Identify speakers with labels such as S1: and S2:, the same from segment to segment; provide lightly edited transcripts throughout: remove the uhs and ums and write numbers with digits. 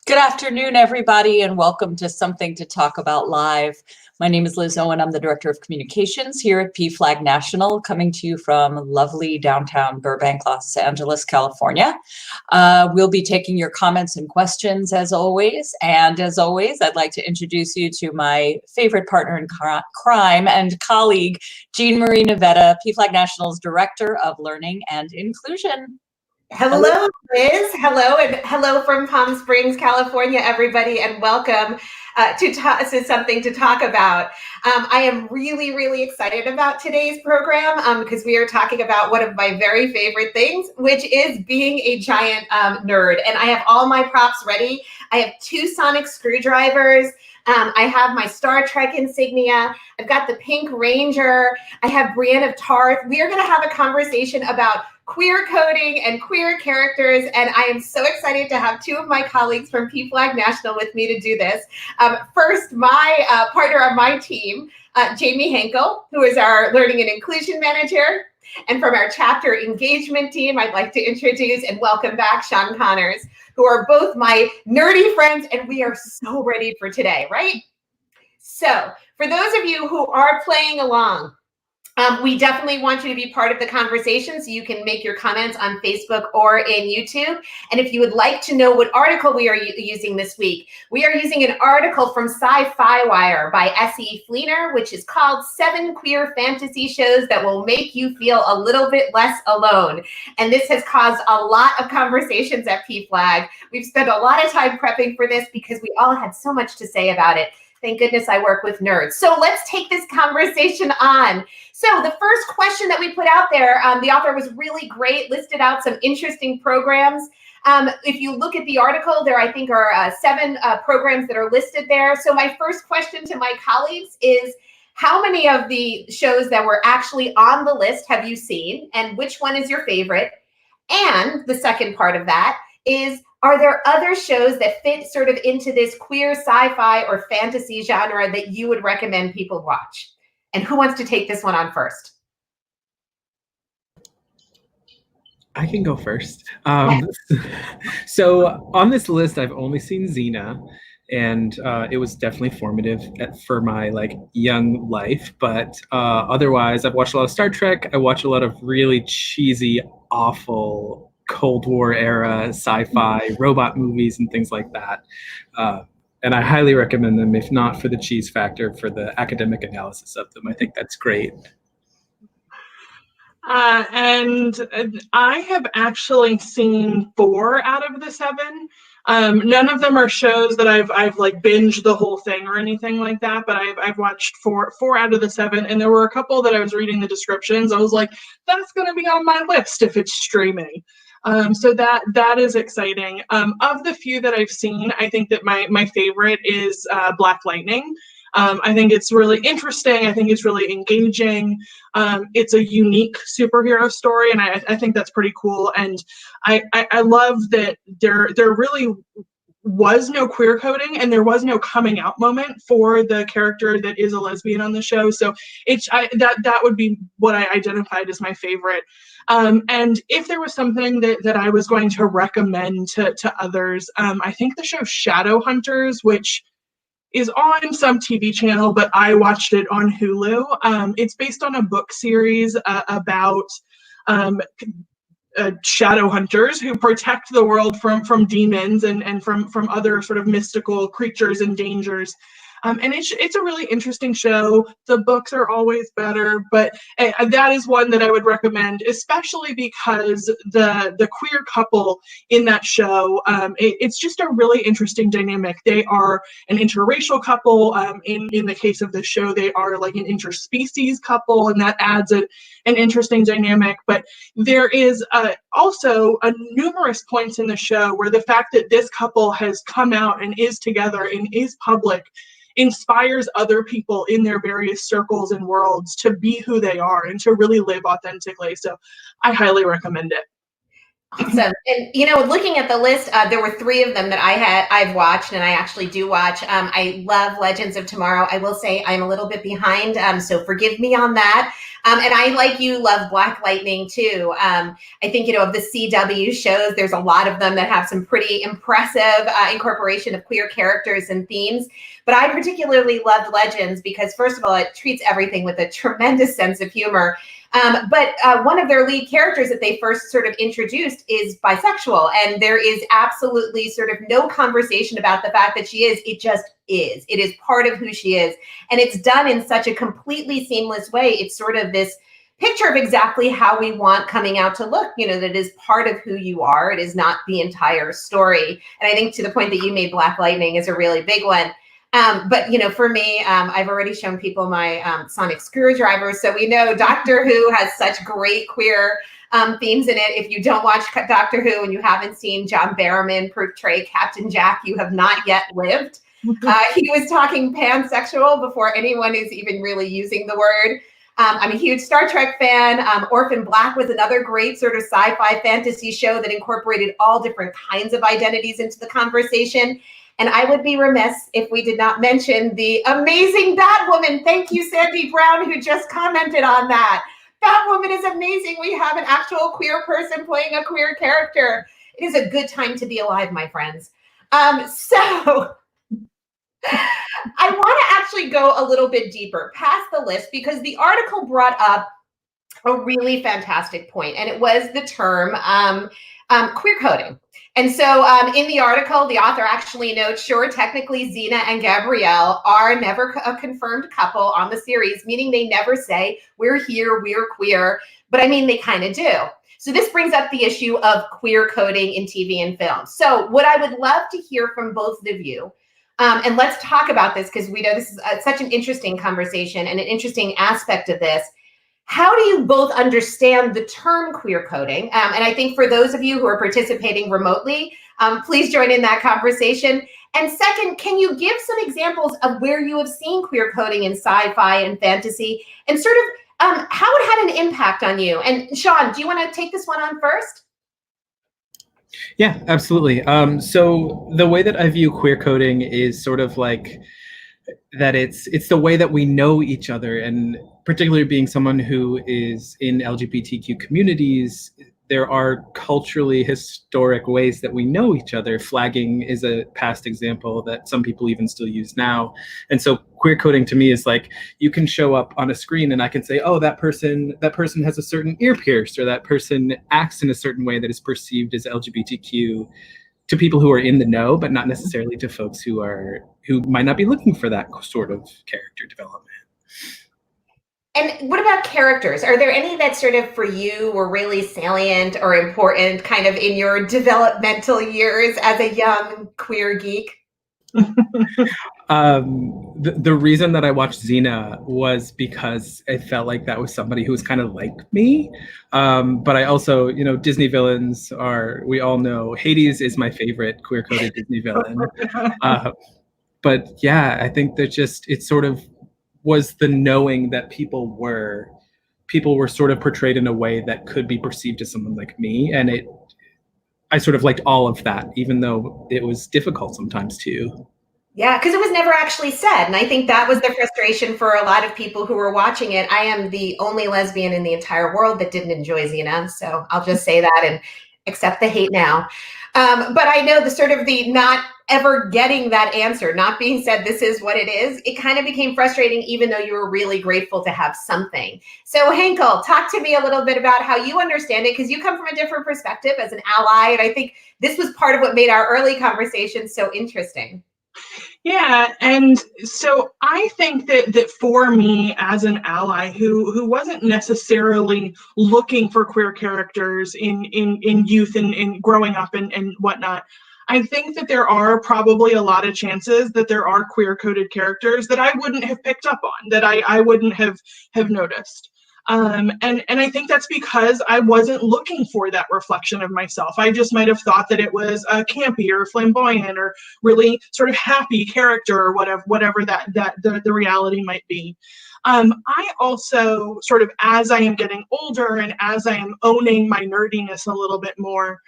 S1: Good afternoon, everybody, and welcome to Something to Talk About Live. My name is Liz Owen. I'm the Director of Communications here at PFLAG National, coming to you from lovely downtown Burbank, Los Angeles, California. We'll be taking your comments and questions as always. And as always, I'd like to introduce you to my favorite partner in crime and colleague, Jean Marie Navetta, PFLAG National's Director of Learning and Inclusion.
S2: Hello, Liz. Hello, and hello from Palm Springs, California, everybody, and welcome to Something to Talk About. I am really excited about today's program because we are talking about one of my very favorite things, which is being a giant nerd. And I have all my props ready. I have 2 sonic screwdrivers. I have my Star Trek insignia. I've got the Pink Ranger. I have Brienne of Tarth. We are going to have a conversation about queer coding and queer characters, and I am so excited to have 2 of my colleagues from PFLAG National with me to do this. First, my partner on my team, Jamie Henkel, who is our Learning and Inclusion Manager. And from our chapter engagement team, I'd like to introduce and welcome back Sean Connors, who are both my nerdy friends, and we are so ready for today, right? So for those of you who are playing along, we definitely want you to be part of the conversation, so you can make your comments on Facebook or in YouTube. And if you would like to know what article we are using this week, we are using an article from Sci-Fi Wire by S.E. Fleener, which is called 7 Queer Fantasy Shows That Will Make You Feel a Little Bit Less Alone. And this has caused a lot of conversations at PFLAG. We've spent a lot of time prepping for this because we all had so much to say about it. Thank goodness I work with nerds. So let's take this conversation on. So the first question that we put out there, the author was really great, listed out some interesting programs. If you look at the article, there I think are 7 programs that are listed there. So my first question to my colleagues is, how many of the shows that were actually on the list have you seen, and which one is your favorite? And the second part of that is, are there other shows that fit sort of into this queer sci-fi or fantasy genre that you would recommend people watch? And who wants to take this one on first?
S3: I can go first. So on this list, I've only seen Xena, and it was definitely formative for my young life. But otherwise, I've watched a lot of Star Trek. I watch a lot of really cheesy, awful Cold War era sci-fi robot movies and things like that. And I highly recommend them, if not for the cheese factor, for the academic analysis of them. I think that's great.
S4: And I have actually seen 4 out of the 7. None of them are shows that I've binged the whole thing or anything like that, but I've watched 4 out of the 7, and there were a couple that I was reading the descriptions. I was like, that's going to be on my list if it's streaming. So that is exciting. Of the few that I've seen, I think that my favorite is Black Lightning. I think it's really interesting. I think it's really engaging. It's a unique superhero story, and I think that's pretty cool. And I love that there really was no queer coding, and there was no coming out moment for the character that is a lesbian on the show. So that would be what I identified as my favorite. And if there was something that I was going to recommend to others, I think the show Shadowhunters, which is on some TV channel, but I watched it on Hulu. It's based on a book series about shadow hunters who protect the world from demons and from other sort of mystical creatures and dangers. And it's a really interesting show. The books are always better, but that is one that I would recommend, especially because the queer couple in that show, it's just a really interesting dynamic. They are an interracial couple. In the case of the show, they are like an interspecies couple, and that adds an interesting dynamic. But there is also numerous points in the show where the fact that this couple has come out and is together and is public inspires other people in their various circles and worlds to be who they are and to really live authentically. So I highly recommend it.
S2: Awesome. And looking at the list, there were 3 of them that I've watched, and I actually do watch. I love Legends of Tomorrow. I will say I'm a little bit behind, so forgive me on that. And I, like you, love Black Lightning too. I think, of the CW shows, there's a lot of them that have some pretty impressive incorporation of queer characters and themes. But I particularly loved Legends because, first of all, it treats everything with a tremendous sense of humor. But one of their lead characters that they first sort of introduced is bisexual. And there is absolutely sort of no conversation about the fact that she is. It just is. It is part of who she is. And it's done in such a completely seamless way. It's sort of this picture of exactly how we want coming out to look, that it is part of who you are. It is not the entire story. And I think to the point that you made, Black Lightning is a really big one. But, for me, I've already shown people my sonic screwdriver. So we know Doctor Who has such great queer themes in it. If you don't watch Doctor Who and you haven't seen John Barrowman portray Captain Jack, you have not yet lived. He was talking pansexual before anyone is even really using the word. I'm a huge Star Trek fan. Orphan Black was another great sort of sci-fi fantasy show that incorporated all different kinds of identities into the conversation. And I would be remiss if we did not mention the amazing Batwoman. Thank you, Sandy Brown, who just commented on that. Batwoman is amazing. We have an actual queer person playing a queer character. It is a good time to be alive, my friends. So I want to actually go a little bit deeper past the list because the article brought up a really fantastic point, and it was the term queer coding. And so in the article, the author actually notes, sure, technically Xena and Gabrielle are never a confirmed couple on the series, meaning they never say, we're here, we're queer. But I mean, they kind of do. So this brings up the issue of queer coding in TV and film. So what I would love to hear from both of you, and let's talk about this because we know this is such an interesting conversation and an interesting aspect of this. How do you both understand the term queer coding? And I think for those of you who are participating remotely, please join in that conversation. And second, can you give some examples of where you have seen queer coding in sci-fi and fantasy and sort of how it had an impact on you? And Sean, do you want to take this one on first?
S3: Yeah, absolutely. So the way that I view queer coding is sort of like that it's the way that we know each other, and particularly being someone who is in LGBTQ communities, there are culturally historic ways that we know each other. Flagging is a past example that some people even still use now. And so queer coding to me is like, you can show up on a screen and I can say, oh, that person has a certain ear pierced, or that person acts in a certain way that is perceived as LGBTQ to people who are in the know, but not necessarily to folks who might not be looking for that sort of character development.
S2: And what about characters? Are there any that sort of for you were really salient or important kind of in your developmental years as a young queer geek?
S3: The reason that I watched Xena was because I felt like that was somebody who was kind of like me. But I also, Disney villains we all know, Hades is my favorite queer-coded Disney villain. But yeah, I think that it sort of was the knowing that people were sort of portrayed in a way that could be perceived as someone like me. And I sort of liked all of that, even though it was difficult sometimes too.
S2: Yeah, because it was never actually said. And I think that was the frustration for a lot of people who were watching it. I am the only lesbian in the entire world that didn't enjoy Xena. So I'll just say that and accept the hate now. But I know the sort of the not ever getting that answer, not being said, this is what it is. It kind of became frustrating, even though you were really grateful to have something. So Henkel, talk to me a little bit about how you understand it, because you come from a different perspective as an ally. And I think this was part of what made our early conversation so interesting.
S4: Yeah, and so I think that for me as an ally who wasn't necessarily looking for queer characters in youth and growing up and whatnot, I think that there are probably a lot of chances that there are queer coded characters that I wouldn't have picked up on, that I wouldn't have noticed. And I think that's because I wasn't looking for that reflection of myself. I just might have thought that it was a campy or flamboyant or really sort of happy character or whatever that the reality might be. I also sort of, as I am getting older and as I am owning my nerdiness a little bit more,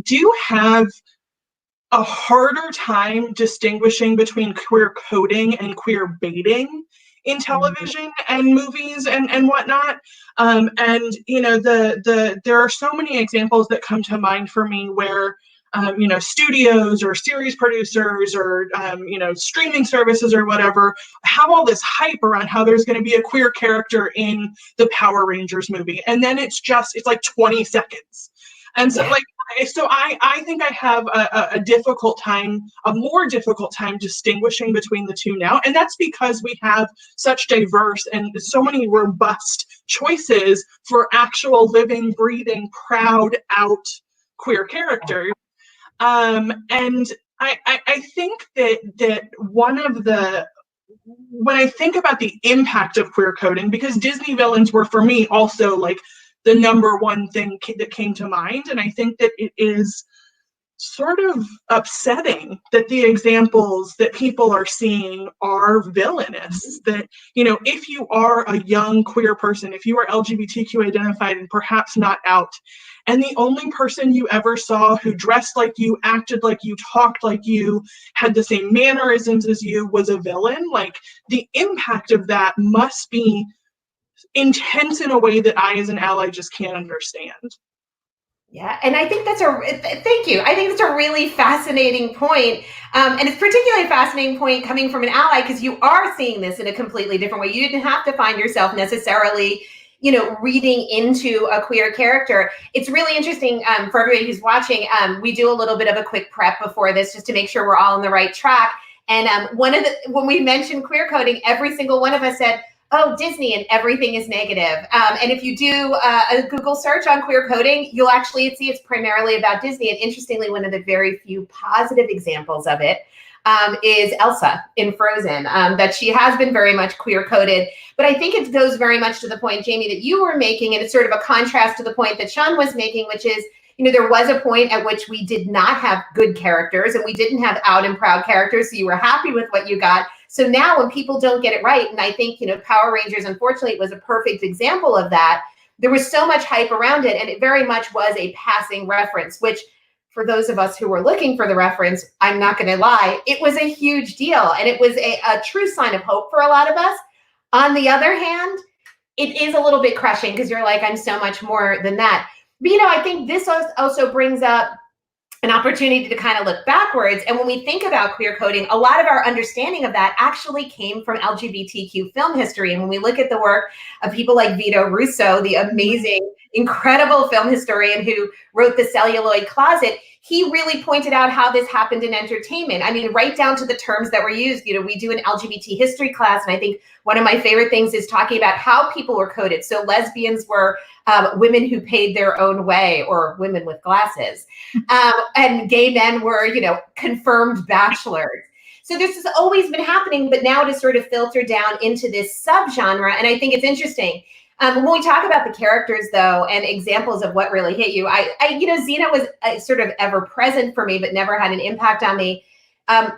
S4: do have a harder time distinguishing between queer coding and queer baiting in television and movies and whatnot. And there are so many examples that come to mind for me where studios or series producers or streaming services or whatever have all this hype around how there's going to be a queer character in the Power Rangers movie, and then it's like 20 seconds. And so I think I have a more difficult time distinguishing between the two now. And that's because we have such diverse and so many robust choices for actual living, breathing, proud out queer characters. And I think that when I think about the impact of queer coding, because Disney villains were for me also like the number one thing that came to mind. And I think that it is sort of upsetting that the examples that people are seeing are villainous. That, if you are a young queer person, if you are LGBTQ identified and perhaps not out, and the only person you ever saw who dressed like you, acted like you, talked like you, had the same mannerisms as you was a villain, like the impact of that must be intense in a way that I as an ally just can't understand.
S2: Yeah, and I think thank you. I think that's a really fascinating point. And it's particularly a fascinating point coming from an ally because you are seeing this in a completely different way. You didn't have to find yourself necessarily, reading into a queer character. It's really interesting for everybody who's watching. We do a little bit of a quick prep before this just to make sure we're all on the right track. And when we mentioned queer coding, every single one of us said, oh, Disney, and everything is negative. And if you do a Google search on queer coding, you'll actually see it's primarily about Disney. And interestingly, one of the very few positive examples of it is Elsa in Frozen, that she has been very much queer coded. But I think it goes very much to the point, Jamie, that you were making, and it's sort of a contrast to the point that Sean was making, which is, there was a point at which we did not have good characters and we didn't have out and proud characters. So you were happy with what you got. So now when people don't get it right, and I think, Power Rangers, unfortunately, was a perfect example of that. There was so much hype around it, and it very much was a passing reference, which for those of us who were looking for the reference, I'm not going to lie, it was a huge deal. And it was a true sign of hope for a lot of us. On the other hand, it is a little bit crushing because you're like, I'm so much more than that. But, I think this also brings up an opportunity to kind of look backwards. And when we think about queer coding, a lot of our understanding of that actually came from LGBTQ film history. And when we look at the work of people like Vito Russo, the amazing, incredible film historian who wrote The Celluloid Closet, he really pointed out how this happened in entertainment. I mean, right down to the terms that were used. We do an LGBT history class, and I think one of my favorite things is talking about how people were coded. So lesbians were women who paid their own way, or women with glasses. And gay men were, confirmed bachelors. So this has always been happening, but now it is sort of filtered down into this subgenre. And I think it's interesting. When we talk about the characters, though, and examples of what really hit you, Xena was sort of ever present for me, but never had an impact on me.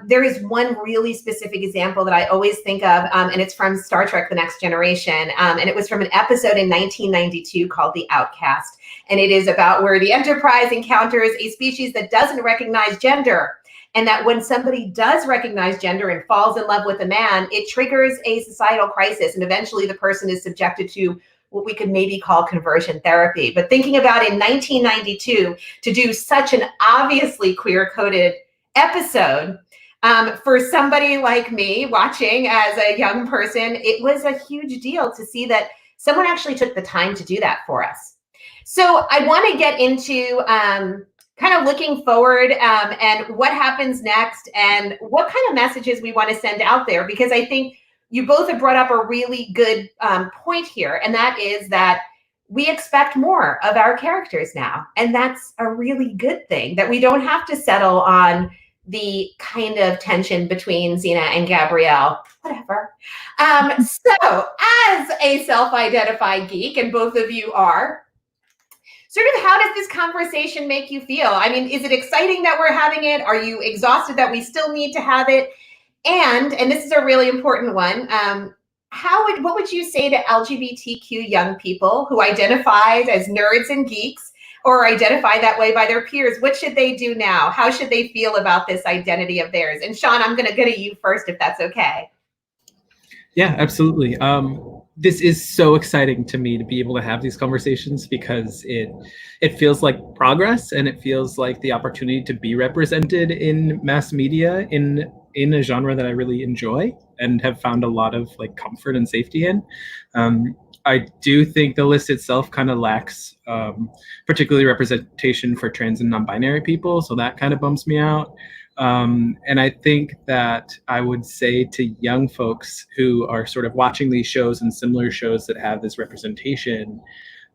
S2: There is one really specific example that I always think of, and it's from Star Trek: The Next Generation. And it was from an episode in 1992 called The Outcast. And it is about where the Enterprise encounters a species that doesn't recognize gender. And that when somebody does recognize gender and falls in love with a man, it triggers a societal crisis. And eventually the person is subjected to what we could maybe call conversion therapy. But thinking about in 1992, to do such an obviously queer-coded episode, for somebody like me watching as a young person, it was a huge deal to see that someone actually took the time to do that for us. So I want to get into kind of looking forward and what happens next and what kind of messages we want to send out there, because I think you both have brought up a really good point here, and that is that we expect more of our characters now. And that's a really good thing, that we don't have to settle on the kind of tension between Xena and Gabrielle, whatever. So as a self-identified geek, and both of you are, sort of how does this conversation make you feel? I mean, is it exciting that we're having it? Are you exhausted that we still need to have it? And this is a really important one, what would you say to LGBTQ young people who identified as nerds and geeks, or identify that way by their peers? What should they do now? How should they feel about this identity of theirs? And Sean, I'm going to go to you first, if that's okay.
S3: Yeah, absolutely. This is so exciting to me to be able to have these conversations because it feels like progress, and it feels like the opportunity to be represented in mass media in a genre that I really enjoy and have found a lot of like comfort and safety in. I do think the list itself kind of lacks particularly representation for trans and non-binary people, so that kind of bums me out. And I think that I would say to young folks who are sort of watching these shows and similar shows that have this representation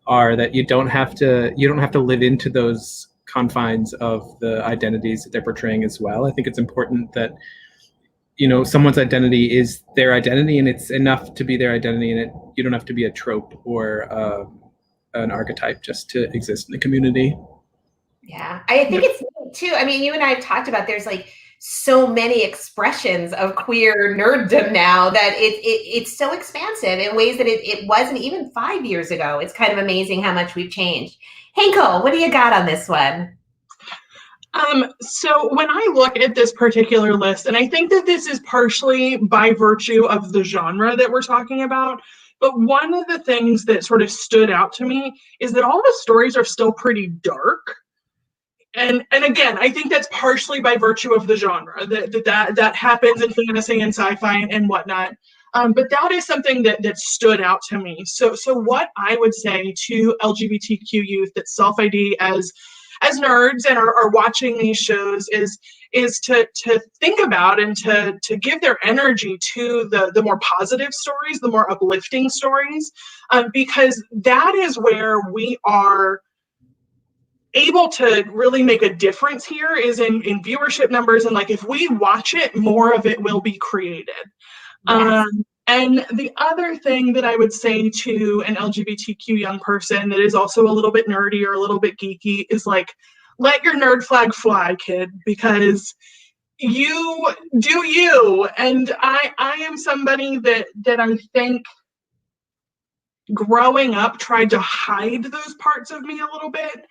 S3: are that you don't have to live into those confines of the identities that they're portraying as well. I think it's important that someone's identity is their identity, and it's enough to be their identity, and you don't have to be a trope or an archetype just to exist in the community.
S2: Yeah, I think it's neat too. I mean, you and I have talked about there's like so many expressions of queer nerddom now that it's so expansive in ways that it wasn't even 5 years ago. It's kind of amazing how much we've changed. Henkel, what do you got on this one?
S4: So when I look at this particular list, and I think that this is partially by virtue of the genre that we're talking about, but one of the things that sort of stood out to me is that all the stories are still pretty dark. And again, I think that's partially by virtue of the genre that happens in fantasy and sci-fi and whatnot. But that is something that stood out to me. So what I would say to LGBTQ youth that self-ID as nerds and are watching these shows is to think about and to give their energy to the more positive stories, the more uplifting stories, because that is where we are able to really make a difference here is in viewership numbers. And like, if we watch it, more of it will be created.
S2: Yes.
S4: And the other thing that I would say to an LGBTQ young person that is also a little bit nerdy or a little bit geeky is like, let your nerd flag fly, kid, because you do you. And I am somebody that I think growing up tried to hide those parts of me a little bit.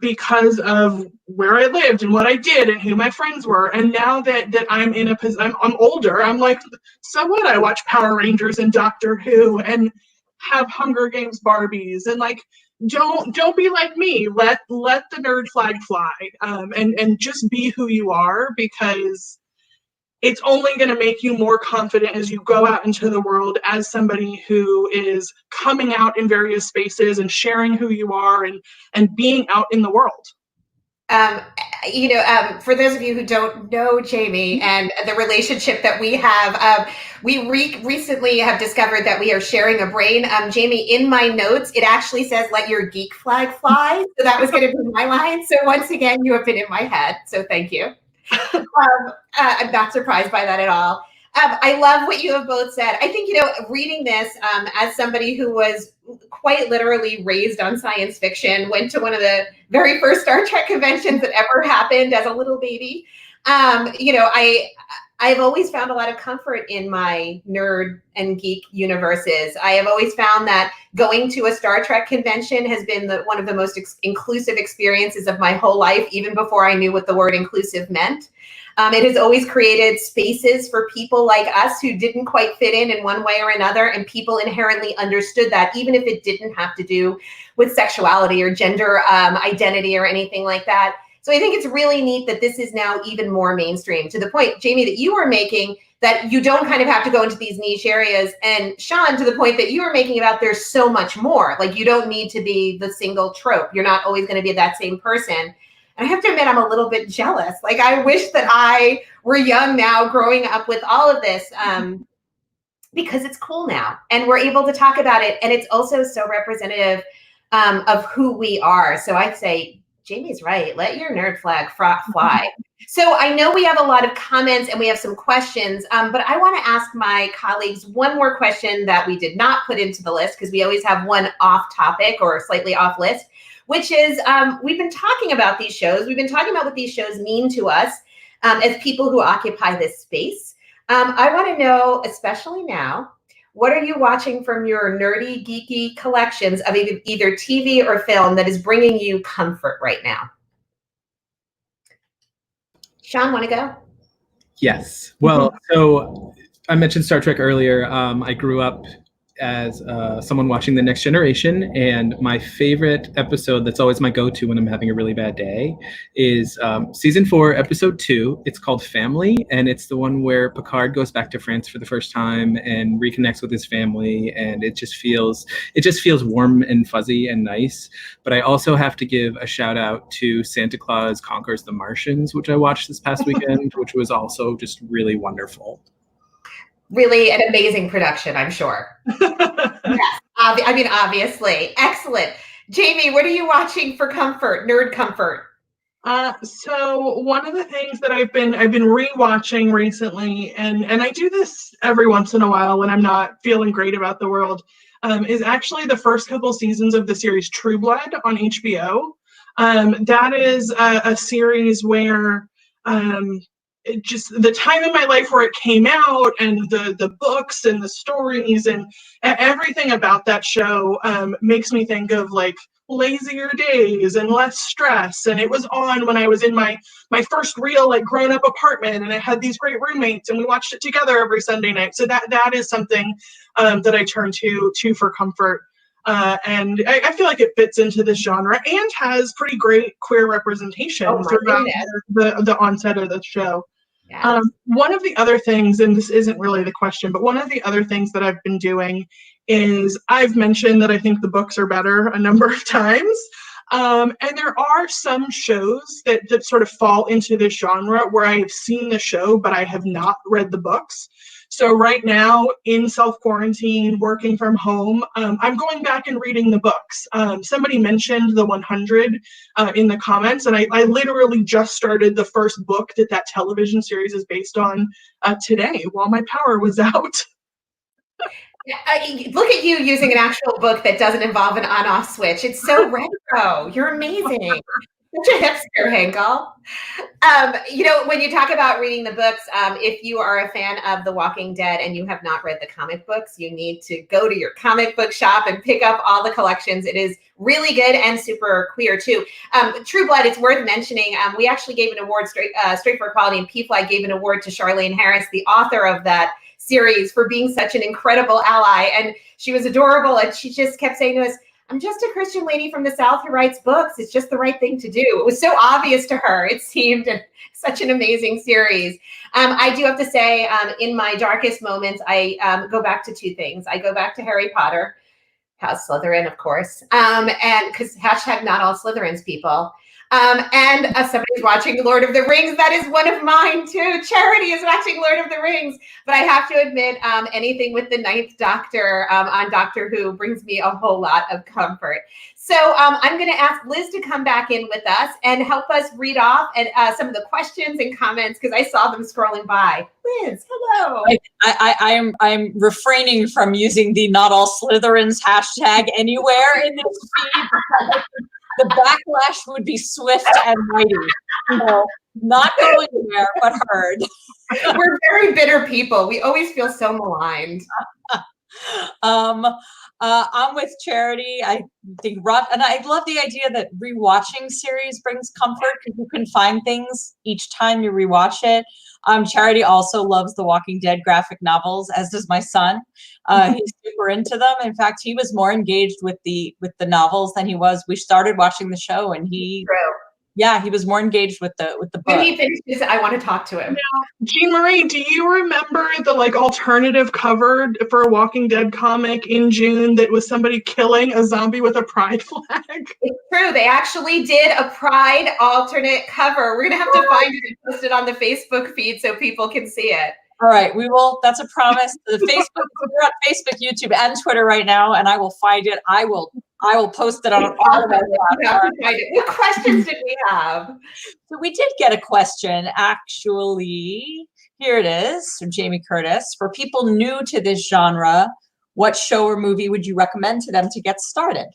S4: Because of where I lived and what I did and who my friends were. And now that I'm in a position, I'm older, I'm like, so what? I watch Power Rangers and Doctor Who and have Hunger Games Barbies, and like, don't be like me. Let the nerd flag fly, and just be who you are, because it's only going to make you more confident as you go out into the world as somebody who is coming out in various spaces and sharing who you are and being out in the world.
S2: For those of you who don't know Jamie and the relationship that we have, we recently have discovered that we are sharing a brain. Jamie, in my notes, it actually says, let your geek flag fly. So that was going to be my line. So once again, you have been in my head. So thank you. I'm not surprised by that at all. I love what you have both said. I think, reading this as somebody who was quite literally raised on science fiction, went to one of the very first Star Trek conventions that ever happened as a little baby. I've always found a lot of comfort in my nerd and geek universes. I have always found that going to a Star Trek convention has been one of the most inclusive experiences of my whole life, even before I knew what the word inclusive meant. It has always created spaces for people like us who didn't quite fit in one way or another, and people inherently understood that, even if it didn't have to do with sexuality or gender identity or anything like that. So I think it's really neat that this is now even more mainstream, to the point, Jamie, that you were making, that you don't kind of have to go into these niche areas. And Sean, to the point that you were making about there's so much more. Like, you don't need to be the single trope. You're not always going to be that same person. And I have to admit, I'm a little bit jealous. Like, I wish that I were young now, growing up with all of this, because it's cool now. And we're able to talk about it. And it's also so representative of who we are. So I'd say, Jamie's right. Let your nerd flag fly. So I know we have a lot of comments and we have some questions, but I want to ask my colleagues one more question that we did not put into the list, because we always have one off topic or slightly off list, which is we've been talking about these shows. We've been talking about what these shows mean to us as people who occupy this space. I want to know, especially now, what are you watching from your nerdy, geeky collections of either TV or film that is bringing you comfort right now? Sean, want to go?
S3: Yes. Well, so I mentioned Star Trek earlier. I grew up as someone watching The Next Generation, and my favorite episode that's always my go-to when I'm having a really bad day is season 4, episode 2. It's called Family, and it's the one where Picard goes back to France for the first time and reconnects with his family, and it just feels warm and fuzzy and nice. But I also have to give a shout out to Santa Claus Conquers the Martians, which I watched this past weekend, which was also just really wonderful.
S2: Really an amazing production, I'm sure. Yes, I mean, obviously. Excellent. Jamie, what are you watching for comfort, nerd comfort?
S4: So one of the things that I've been rewatching recently, and I do this every once in a while when I'm not feeling great about the world, is actually the first couple seasons of the series True Blood on HBO. That is a series where just the time in my life where it came out, and the books and the stories and everything about that show makes me think of like lazier days and less stress. And it was on when I was in my first real like grown-up apartment, and I had these great roommates, and we watched it together every Sunday night. So that is something that I turn to for comfort. And I feel like it fits into this genre and has pretty great queer representation throughout the onset of the show.
S2: Yeah.
S4: One of the other things, and this isn't really the question, but one of the other things that I've been doing is I've mentioned that I think the books are better a number of times. And there are some shows that sort of fall into this genre where I have seen the show, but I have not read the books. So right now, in self-quarantine, working from home, I'm going back and reading the books. Somebody mentioned the 100 in the comments, and I literally just started the first book that television series is based on today while my power was out.
S2: Look at you using an actual book that doesn't involve an on-off switch. It's so retro. You're amazing. Such a hipster, Henkel. When you talk about reading the books, if you are a fan of The Walking Dead and you have not read the comic books, you need to go to your comic book shop and pick up all the collections. It is really good and super queer too. True Blood, it's worth mentioning. We actually gave an award, Straight for Equality and PFLAG gave an award to Charlaine Harris, the author of that series, for being such an incredible ally. And she was adorable, and she just kept saying to us, I'm just a Christian lady from the South who writes books. It's just the right thing to do. It was so obvious to her, it seemed, and such an amazing series. I do have to say, in my darkest moments, I go back to two things. I go back to Harry Potter, House Slytherin, of course, and because hashtag not all Slytherins, people. And somebody's watching Lord of the Rings. That is one of mine too. Charity is watching Lord of the Rings. But I have to admit, anything with the Ninth Doctor on Doctor Who brings me a whole lot of comfort. So I'm going to ask Liz to come back in with us and help us read off and some of the questions and comments, because I saw them scrolling by. Liz, hello.
S1: I'm refraining from using the not all Slytherins hashtag anywhere in this feed. The backlash would be swift and mighty. So, not going there, but heard.
S2: We're very bitter people. We always feel so maligned.
S1: I'm with Charity. I think and I love the idea that rewatching series brings comfort, because you can find things each time you rewatch it. Charity also loves the Walking Dead graphic novels, as does my son. He's super into them. In fact, he was more engaged with the novels than he was. We started watching the show, and he was more engaged with the book.
S2: When he finishes, I want to talk to him.
S4: Now, Jean Marie, do you remember the alternative cover for a Walking Dead comic in June that was somebody killing a zombie with a pride flag?
S2: It's true. They actually did a pride alternate cover. We're gonna have to find it and post it on the Facebook feed so people can see it.
S1: All right, we will. That's a promise. The Facebook, we're on Facebook, YouTube, and Twitter right now, and I will find it. I will post it on all of our platforms.
S2: What questions did we have?
S1: So we did get a question, actually. Here it is from Jamie Curtis. For people new to this genre, what show or movie would you recommend to them to get started?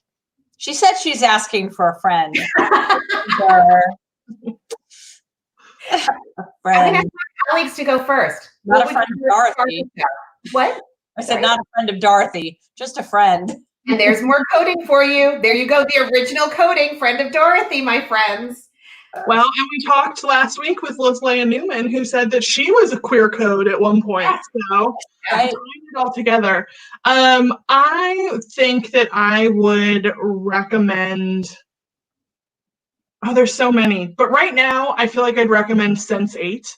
S1: She said she's asking for a friend.
S2: I'm gonna ask my colleagues to go first.
S1: Not a friend of Dorothy.
S2: What?
S1: I said not a friend of Dorothy, just a friend.
S2: And there's more coding for you. There you go. The original coding, friend of Dorothy, my friends.
S4: Well, and we talked last week with Leslie Newman, who said that she was a queer code at one point. So tying it all together. I think that I would recommend. Oh, there's so many. But right now, I feel like I'd recommend Sense8,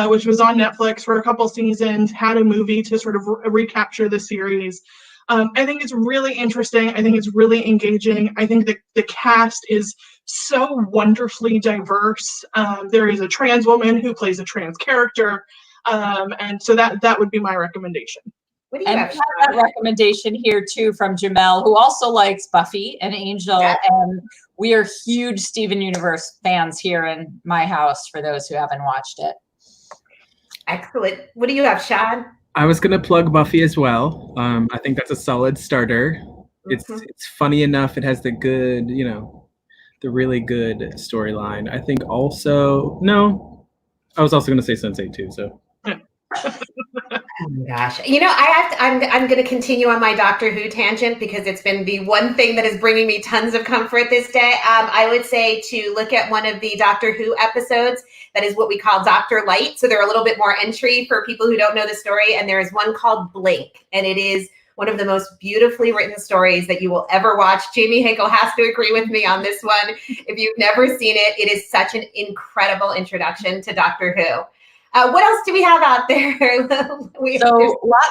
S4: which was on Netflix for a couple seasons, had a movie to sort of recapture the series. I think it's really interesting. I think it's really engaging. I think that the cast is so wonderfully diverse. There is a trans woman who plays a trans character. And so that would be my recommendation.
S2: What do you have?
S1: That recommendation here too from Jamel, who also likes Buffy and Angel, and we are huge Steven Universe fans here in my house. For those who haven't watched it,
S2: excellent. What do you have, Sean?
S3: I was gonna plug Buffy as well. I think that's a solid starter. It's funny enough. It has the good, the really good storyline. I think also I was also gonna say Sense8 too. So.
S2: Oh my gosh. I'm going to continue on my Doctor Who tangent because it's been the one thing that is bringing me tons of comfort this day. I would say to look at one of the Doctor Who episodes that is what we call Doctor Light. So they're a little bit more entry for people who don't know the story. And there is one called Blink, and it is one of the most beautifully written stories that you will ever watch. Jamie Hinkle has to agree with me on this one. If you've never seen it, it is such an incredible introduction to Doctor Who. What else do we have out there?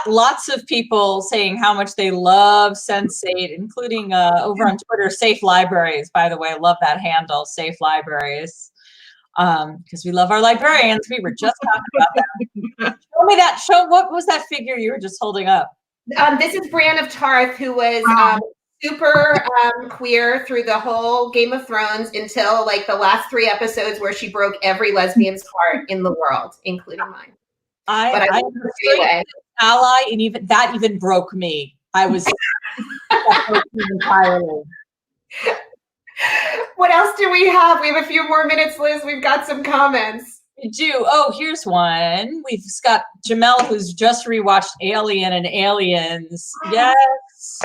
S1: Lots of people saying how much they love Sense8, including over on Twitter, Safe Libraries. By the way, I love that handle, Safe Libraries, because we love our librarians. We were just talking about that. Show me that. What was that figure you were just holding up?
S2: This is Brienne of Tarth, who was super queer through the whole Game of Thrones until like the last 3 episodes where she broke every lesbian's heart in the world, including mine.
S1: I'm a straight ally, and even broke me. I was entirely.
S2: What else do we have? We have a few more minutes, Liz. We've got some comments.
S1: We do. Oh, here's one. We've got Jamel, who's just rewatched Alien and Aliens. Yes.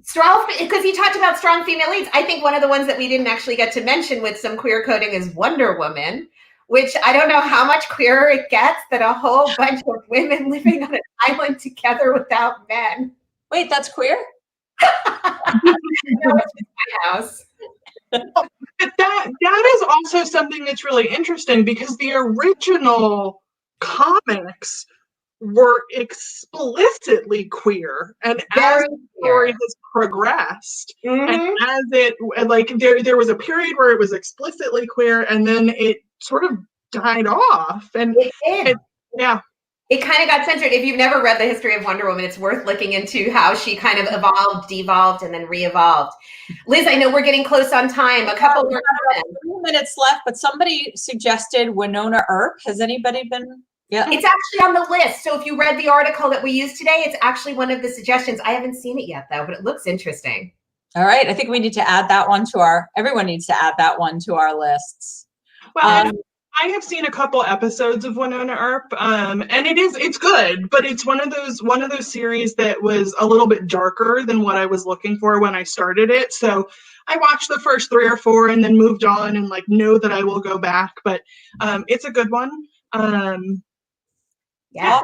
S2: Strong, because he talked about strong female leads. I think one of the ones that we didn't actually get to mention with some queer coding is Wonder Woman, which I don't know how much queerer it gets than a whole bunch of women living on an island together without men.
S1: Wait, that's queer?
S2: No, it's just my house.
S4: But that is also something that's really interesting because the original comics were explicitly queer, and as the story has progressed, and as it there was a period where it was explicitly queer, and then it sort of died off, and
S2: it did.
S4: It
S2: kind of got censored. If you've never read the history of Wonder Woman, it's worth looking into how she kind of evolved, devolved, and then re-evolved. Liz, I know we're getting close on time. A couple more
S1: 2 minutes left, but somebody suggested Winona Earp. Has anybody been? Yeah,
S2: it's actually on the list. So if you read the article that we used today, it's actually one of the suggestions. I haven't seen it yet, though, but it looks interesting.
S1: All right. I think we need to add that one to everyone needs to add that one to our lists.
S4: Well, I have seen a couple episodes of Winona Earp, and it's good, but it's one of those series that was a little bit darker than what I was looking for when I started it. So I watched the first 3 or 4 and then moved on and know that I will go back, but it's a good one.
S2: Yeah,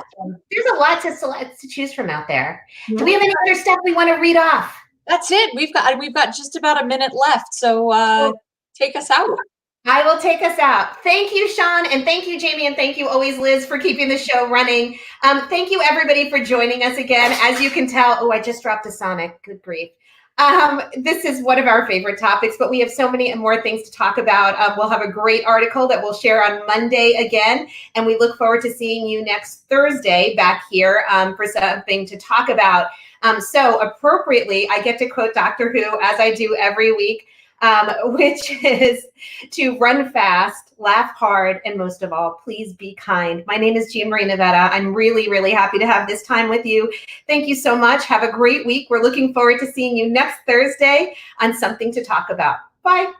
S2: there's a lot to choose from out there. Do we have any other stuff we want to read off?
S1: That's it. We've got just about a minute left. So take us out.
S2: I will take us out. Thank you, Sean, and thank you, Jamie, and thank you always, Liz, for keeping the show running. Thank you, everybody, for joining us again. As you can tell, I just dropped a Sonic. Good grief. This is one of our favorite topics, but we have so many more things to talk about. We'll have a great article that we'll share on Monday again, and we look forward to seeing you next Thursday back here for something to talk about. So appropriately, I get to quote Doctor Who, as I do every week, which is to run fast, laugh hard, and most of all, please be kind. My name is Jean Marie Navetta. I'm really, really happy to have this time with you. Thank you so much. Have a great week. We're looking forward to seeing you next Thursday on Something to Talk About. Bye.